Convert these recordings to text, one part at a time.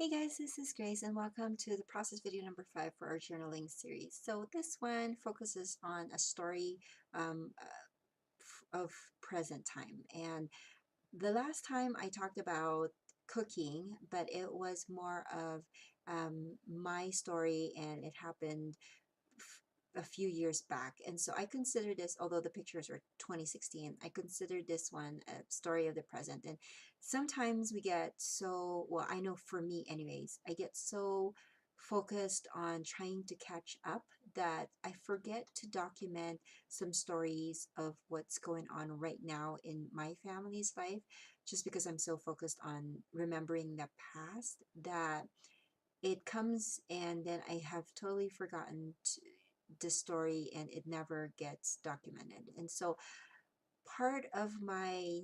Hey guys, this is Grace and welcome to the process video number 5 for our journaling series. So this one focuses on a story of present time. And the last time I talked about cooking, but it was more of my story and it happened a few years back. And so I consider this, although the pictures are 2016, I consider this one a story of the present. And sometimes we get so, well, I know for me anyways, I get so focused on trying to catch up that I forget to document some stories of what's going on right now in my family's life, just because I'm so focused on remembering the past that it comes and then I have totally forgotten the story and it never gets documented. And so part of my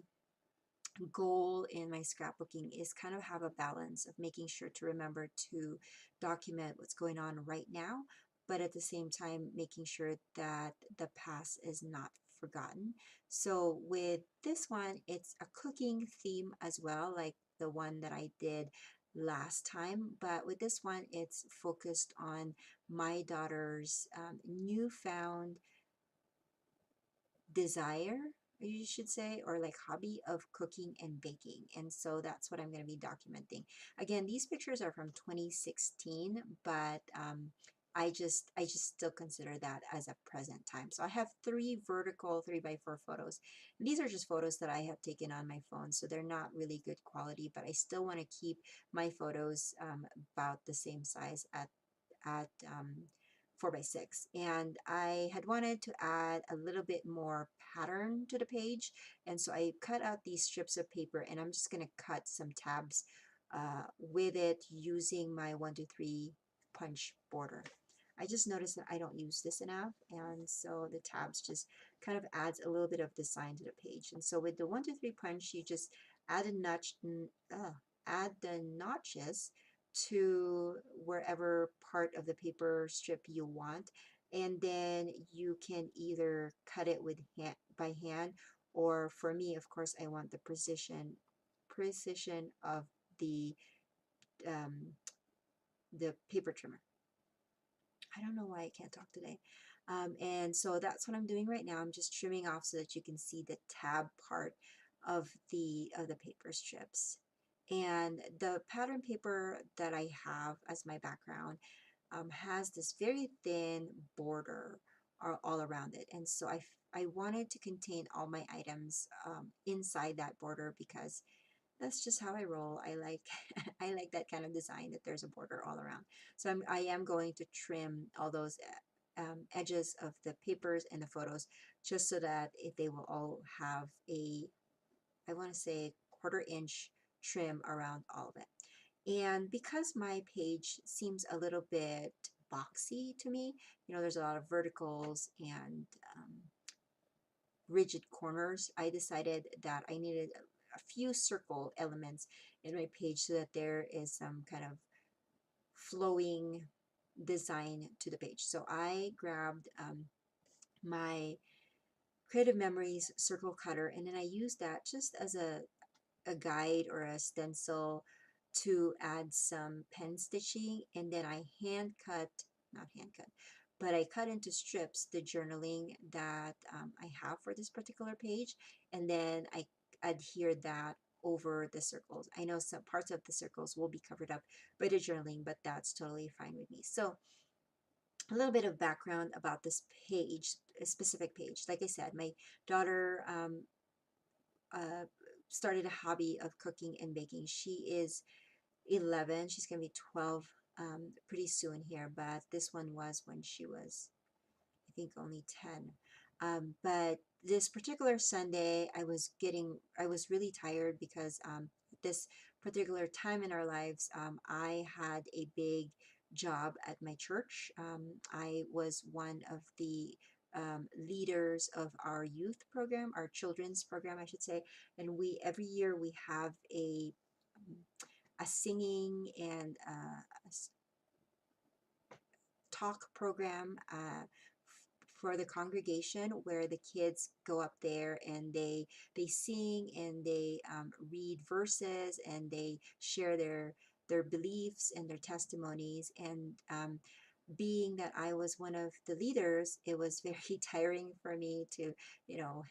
goal in my scrapbooking is kind of have a balance of making sure to remember to document what's going on right now, but at the same time making sure that the past is not forgotten. So with this one, it's a cooking theme as well, like the one that I did last time, but with this one it's focused on my daughter's newfound desire, you should say, or like hobby of cooking and baking. And so that's what I'm going to be documenting. Again, these pictures are from 2016, but I just still consider that as a present time. So I have three vertical 3x4 photos. And these are just photos that I have taken on my phone, so they're not really good quality, but I still want to keep my photos about the same size at 4x6. And I had wanted to add a little bit more pattern to the page, and so I cut out these strips of paper and I'm just going to cut some tabs with it using my 123 punch border. I just noticed that I don't use this enough, and so the tabs just kind of adds a little bit of design to the page. And so with the 123 punch, you just add a notch, add the notches to wherever part of the paper strip you want, and then you can either cut it with by hand, or for me, of course, I want the precision of um, the paper trimmer. I don't know why I can't talk today. And so that's what I'm doing right now. I'm just trimming off so that you can see the tab part of the paper strips. And the pattern paper that I have as my background has this very thin border all around it. And so I wanted to contain all my items inside that border because that's just how I roll. I like I like that kind of design, that there's a border all around. So I am going to trim all those edges of the papers and the photos, just so that if they will all have a, I want to say, 1/4 inch trim around all of it. And because my page seems a little bit boxy to me, there's a lot of verticals and rigid corners, I decided that I needed a few circle elements in my page so that there is some kind of flowing design to the page. So I grabbed my Creative Memories circle cutter, and then I used that just as a guide or a stencil to add some pen stitching, and then I not hand cut, but I cut into strips the journaling that I have for this particular page, and then I adhere that over the circles. I know some parts of the circles will be covered up by the journaling, but that's totally fine with me. So a little bit of background about this page, a specific page. Like I said, my daughter uh, started a hobby of cooking and baking. She is 11. She's going to be 12 pretty soon here, but this one was when she was, I think, only 10. But this particular Sunday, I was really tired because this particular time in our lives, I had a big job at my church. I was one of the leaders of our youth program, our children's program, I should say, and we every year we have a singing and talk program for the congregation, where the kids go up there and they sing and they read verses and they share their their beliefs and their testimonies. And being that I was one of the leaders, it was very tiring for me to,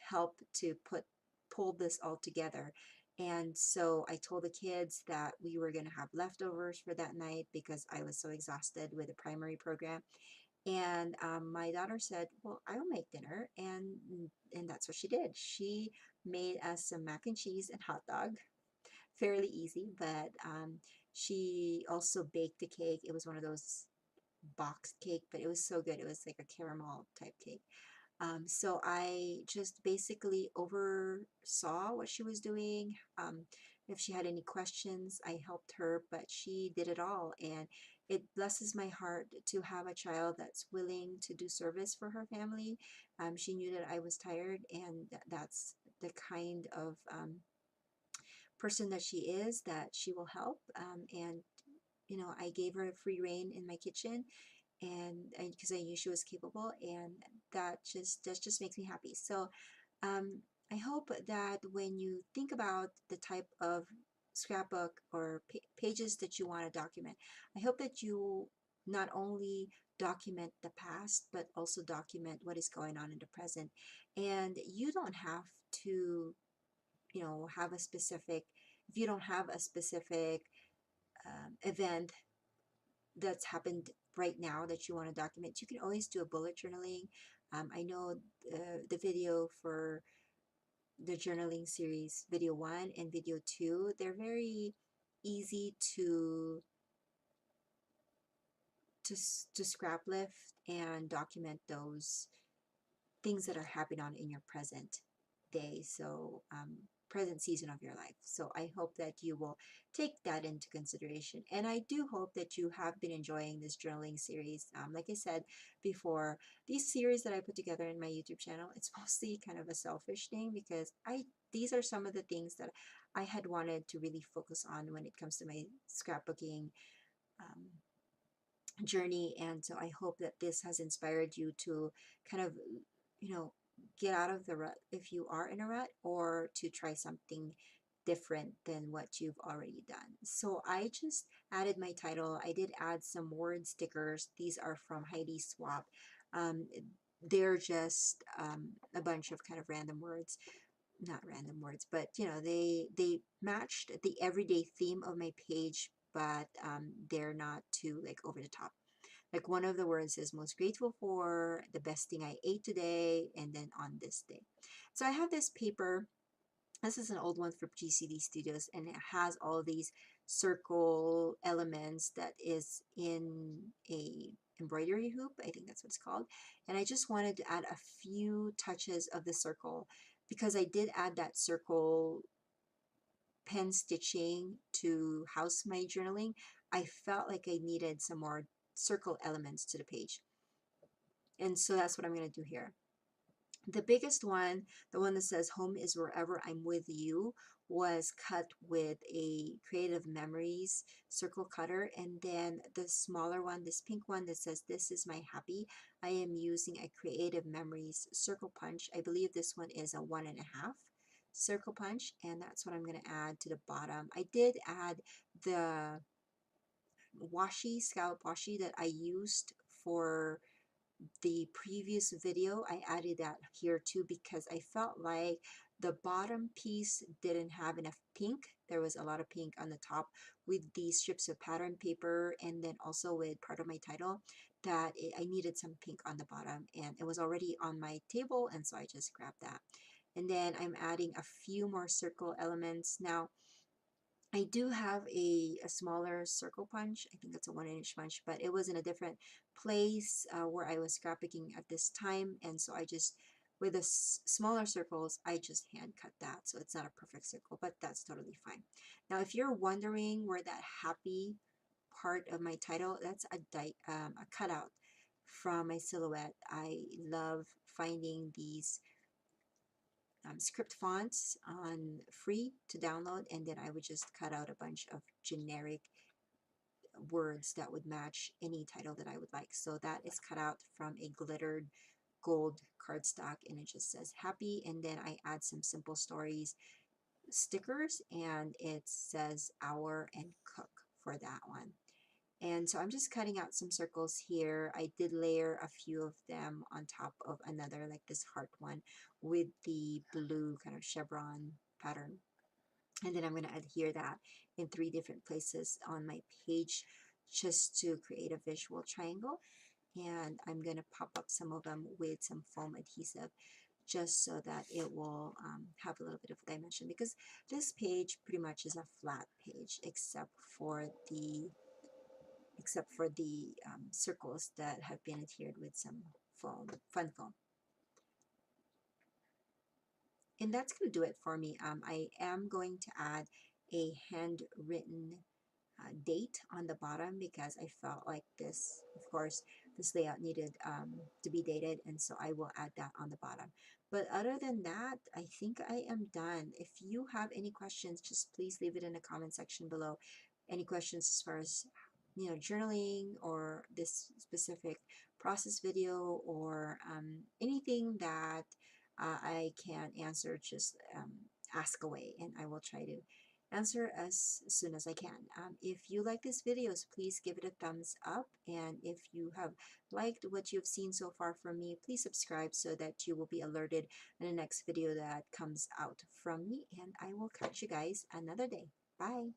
help to pull this all together. And so I told the kids that we were going to have leftovers for that night because I was so exhausted with the primary program. And my daughter said, "Well, I'll make dinner," and that's what she did. She made us some mac and cheese and hot dog, fairly easy, but she also baked the cake. It was one of those boxed cake, but it was so good. It was like a caramel type cake. So I just basically oversaw what she was doing. If she had any questions, I helped her, but she did it all. And it blesses my heart to have a child that's willing to do service for her family. She knew that I was tired, and that's the kind of person that she is, that she will help. And I gave her free reign in my kitchen, and because I knew she was capable, and that just makes me happy. So I hope that when you think about the type of scrapbook or pages that you want to document, I hope that you not only document the past but also document what is going on in the present. And you don't have to, have a specific, if you don't have a specific event that's happened right now that you want to document, you can always do a bullet journaling. I know the video for the journaling series, video 1 and video 2, they're very easy to scrap lift and document those things that are happening on in your present day, so present season of your life. So I hope that you will take that into consideration, and I do hope that you have been enjoying this journaling series. Like I said before, these series that I put together in my YouTube channel, it's mostly kind of a selfish thing because these are some of the things that I had wanted to really focus on when it comes to my scrapbooking um, journey. And so I hope that this has inspired you to kind of, you know, get out of the rut if you are in a rut, or to try something different than what you've already done. So I just added my title. I did add some word stickers. These are from Heidi Swap. Um, they're just a bunch of kind of random words, not random words, but they matched the everyday theme of my page, but they're not too like over the top. Like one of the words is most grateful for, the best thing I ate today, and then on this day. So I have this paper. This is an old one from GCD Studios, and it has all these circle elements that is in a embroidery hoop. I think that's what it's called. And I just wanted to add a few touches of the circle because I did add that circle pen stitching to house my journaling. I felt like I needed some more circle elements to the page. And so that's what I'm going to do here. The biggest one, the one that says home is wherever I'm with you, was cut with a Creative Memories circle cutter. And then the smaller one, this pink one that says this is my happy, I am using a Creative Memories circle punch. I believe this one is a 1.5 circle punch, and that's what I'm going to add to the bottom. I did add the washi, scallop washi that I used for the previous video. I added that here too because I felt like the bottom piece didn't have enough pink. There was a lot of pink on the top with these strips of pattern paper, and then also with part of my title that I needed some pink on the bottom, and it was already on my table, and so I just grabbed that. And then I'm adding a few more circle elements. Now I do have a smaller circle punch. I think that's a 1-inch punch, but it was in a different place where I was scrapbooking at this time. And so I just, with the smaller circles, I just hand cut that. So it's not a perfect circle, but that's totally fine. Now, if you're wondering where that happy part of my title, that's a cutout from my silhouette. I love finding these script fonts on free to download, and then I would just cut out a bunch of generic words that would match any title that I would like. So that is cut out from a glittered gold cardstock, and it just says happy, and then I add some simple stories stickers, and it says hour and cook for that one. And so I'm just cutting out some circles here. I did layer a few of them on top of another, like this heart one with the blue kind of chevron pattern. And then I'm going to adhere that in 3 different places on my page just to create a visual triangle. And I'm going to pop up some of them with some foam adhesive just so that it will have a little bit of dimension, because this page pretty much is a flat page except for the circles that have been adhered with some foam, fun foam. And that's going to do it for me. I am going to add a handwritten date on the bottom because I felt like this, of course, this layout needed to be dated, and so I will add that on the bottom. But other than that, I think I am done. If you have any questions, just please leave it in the comment section below. Any questions as far as journaling or this specific process video, or anything that I can answer, just ask away and I will try to answer as soon as I can. If you like these videos, please give it a thumbs up, and if you have liked what you've seen so far from me, please subscribe so that you will be alerted in the next video that comes out from me, and I will catch you guys another day. Bye!